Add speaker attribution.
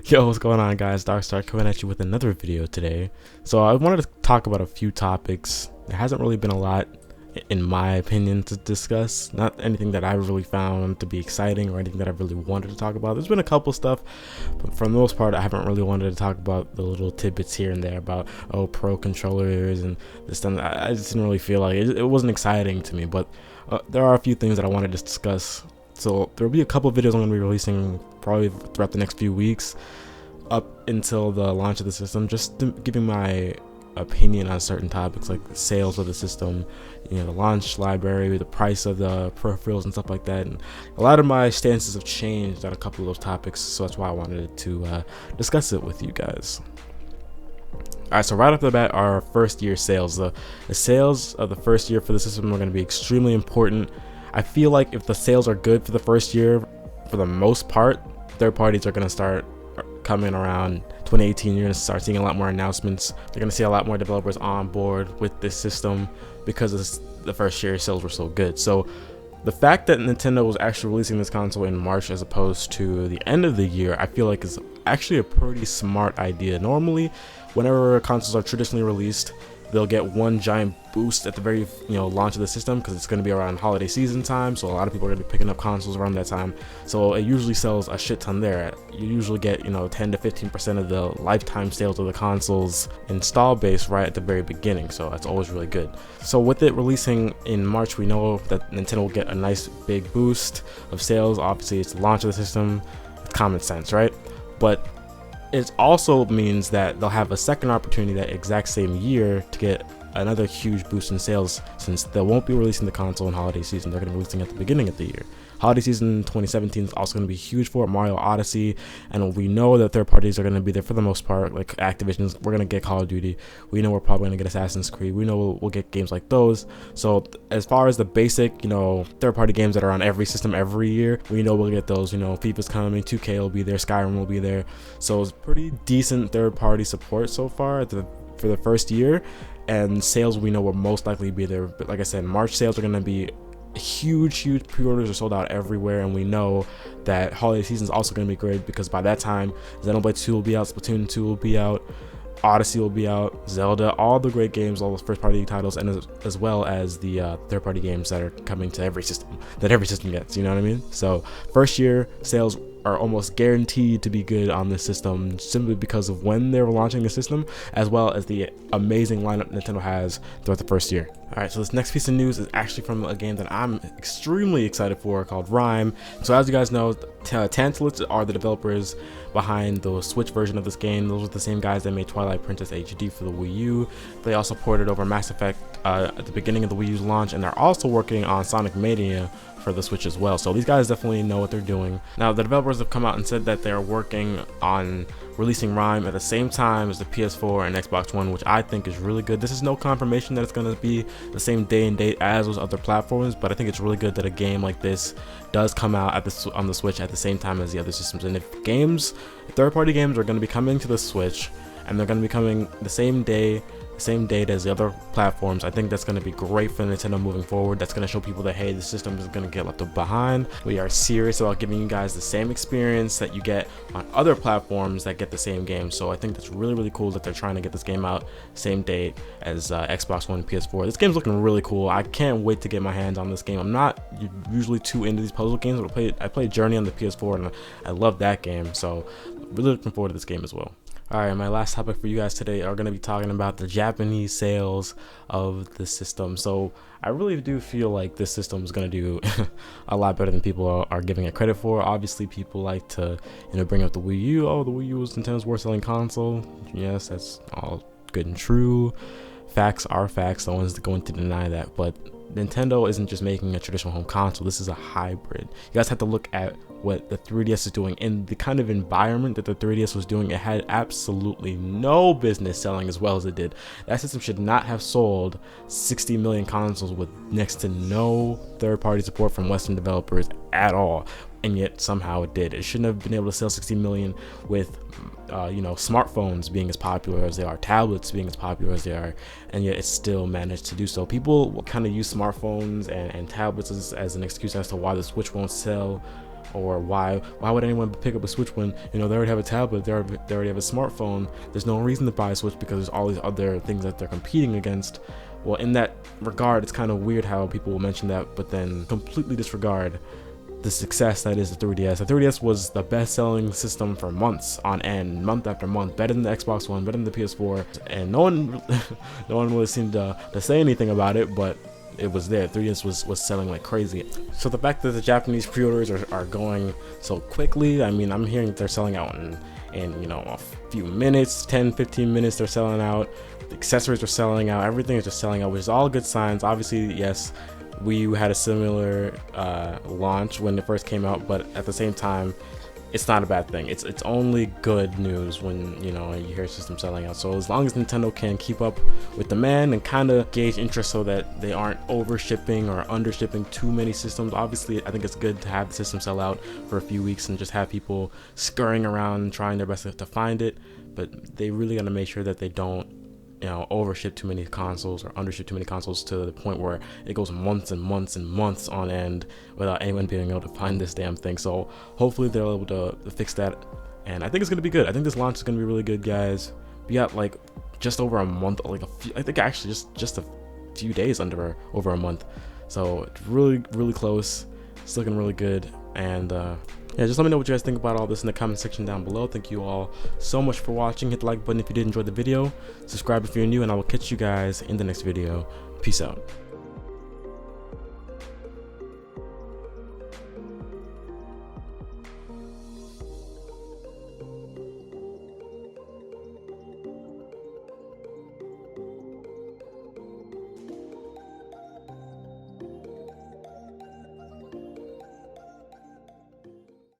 Speaker 1: Yo, what's going on, guys? Darkstar coming at you with another video today. So I wanted to talk about a few topics. There hasn't really been a lot, in my opinion, to discuss. Not anything that I really found to be exciting or anything that I really wanted to talk about. There's been a couple stuff, but for the most part, I haven't really wanted to talk about the little tidbits here and there about, pro controllers and this and that. I just didn't really feel like it wasn't exciting to me, but there are a few things that I wanted to discuss. So there will be a couple of videos I'm going to be releasing probably throughout the next few weeks up until the launch of the system, just giving my opinion on certain topics like the sales of the system, the launch library, the price of the peripherals and stuff like that. And a lot of my stances have changed on a couple of those topics, so that's why I wanted to discuss it with you guys. Alright, so right off the bat, our first year sales. The sales of the first year for the system are going to be extremely important. I feel like if the sales are good for the first year, for the most part, third parties are going to start coming around 2018. You're going to start seeing a lot more announcements. They're going to see a lot more developers on board with this system because the first year sales were so good. So the fact that Nintendo was actually releasing this console in March as opposed to the end of the year, I feel like is actually a pretty smart idea. Normally, whenever consoles are traditionally released, they'll get one giant boost at the very launch of the system because it's going to be around holiday season time, so a lot of people are going to be picking up consoles around that time. So it usually sells a shit ton there. You usually get 10 to 15% of the lifetime sales of the console's install base right at the very beginning, so that's always really good. So with it releasing in March, we know that Nintendo will get a nice big boost of sales. Obviously, it's the launch of the system. It's common sense, right? But it also means that they'll have a second opportunity that exact same year to get another huge boost in sales, since they won't be releasing the console in holiday season. They're going to be releasing at the beginning of the year. Holiday season 2017 is also going to be huge for Mario Odyssey, and we know that third parties are going to be there for the most part, like Activision's. We're going to get Call of Duty. We know we're probably going to get Assassin's Creed. We know we'll get games like those. So as far as the basic, third party games that are on every system every year, we know we'll get those. FIFA's coming, 2K will be there, Skyrim will be there. So it's pretty decent third party support so far for the first year, and sales we know will most likely be there. But like I said, March sales are going to be huge. Pre-orders are sold out everywhere, and we know that holiday season is also going to be great because by that time Xenoblade 2 will be out, Splatoon 2 will be out, Odyssey will be out, Zelda, all the great games, all those first party titles, and as well as the third party games that are coming to every system gets, you know what I mean? So first year sales are almost guaranteed to be good on this system simply because of when they're launching the system, as well as the amazing lineup Nintendo has throughout the first year. Alright, so this next piece of news is actually from a game that I'm extremely excited for called Rime. So as you guys know, Tantalus are the developers behind the Switch version of this game. Those are the same guys that made Twilight Princess HD for the Wii U. They also ported over Mass Effect at the beginning of the Wii U's launch, and they're also working on Sonic Mania for the Switch as well. So these guys definitely know what they're doing. Now the developers have come out and said that they're working on releasing Rime at the same time as the PS4 and Xbox One, which I think is really good. This is no confirmation that it's going to be the same day and date as those other platforms, but I think it's really good that a game like this does come out on the Switch at the same time as the other systems. And if third-party games are going to be coming to the Switch and they're going to be coming the same date as the other platforms, I think that's going to be great for Nintendo moving forward. That's going to show people that, hey, the system is going to get left behind. We are serious about giving you guys the same experience that you get on other platforms that get the same game. So I think that's really, really cool that they're trying to get this game out same date as Xbox One and PS4. This game's looking really cool. I can't wait to get my hands on this game. I'm not usually too into these puzzle games, but I played Journey on the PS4 and I love that game. So really looking forward to this game as well. Alright, my last topic for you guys today are going to be talking about the Japanese sales of the system. So I really do feel like this system is going to do a lot better than people are giving it credit for. Obviously, people like to bring up the Wii U. Oh, the Wii U was Nintendo's worst selling console. Yes, that's all good and true. Facts are facts. No one's going to deny that. But Nintendo isn't just making a traditional home console. This is a hybrid. You guys have to look at what the 3DS is doing. In the kind of environment that the 3DS was doing, it had absolutely no business selling as well as it did. That system should not have sold 60 million consoles with next to no third-party support from Western developers at all. And yet somehow it did. It shouldn't have been able to sell 60 million with smartphones being as popular as they are, tablets being as popular as they are, and yet it still managed to do so. People will kind of use smartphones and tablets as an excuse as to why the Switch won't sell Or why would anyone pick up a Switch when, you know, they already have a tablet, they already have a smartphone? There's no reason to buy a Switch because there's all these other things that they're competing against. Well, in that regard, it's kind of weird how people will mention that, but then completely disregard the success that is the 3DS. The 3DS was the best-selling system for months on end, month after month, better than the Xbox One, better than the PS4, and no one really seemed to say anything about it, but it was there. 3DS was selling like crazy. So the fact that the Japanese pre-orders are going so quickly, I mean, I'm hearing that they're selling out in you know, a few minutes, 10-15 minutes they're selling out. The accessories are selling out, everything is just selling out, which is all good signs. Obviously, yes, Wii U had a similar launch when it first came out, but at the same time, it's not a bad thing. It's only good news when, you know, you hear a system selling out. So as long as Nintendo can keep up with demand and kind of gauge interest so that they aren't over shipping or under shipping too many systems, obviously I think it's good to have the system sell out for a few weeks and just have people scurrying around trying their best to find it. But they really got to make sure that they don't, you know, overship too many consoles or undership too many consoles to the point where it goes months and months and months on end without anyone being able to find this damn thing. So hopefully they're able to fix that, and I think it's gonna be good. I think this launch is gonna be really good, guys. We got like just over a month, like I think actually just a few days over a month. So it's really close. It's looking really good, and yeah, just let me know what you guys think about all this in the comment section down below. Thank you all so much for watching. Hit the like button if you did enjoy the video. Subscribe if you're new, and I will catch you guys in the next video. Peace out.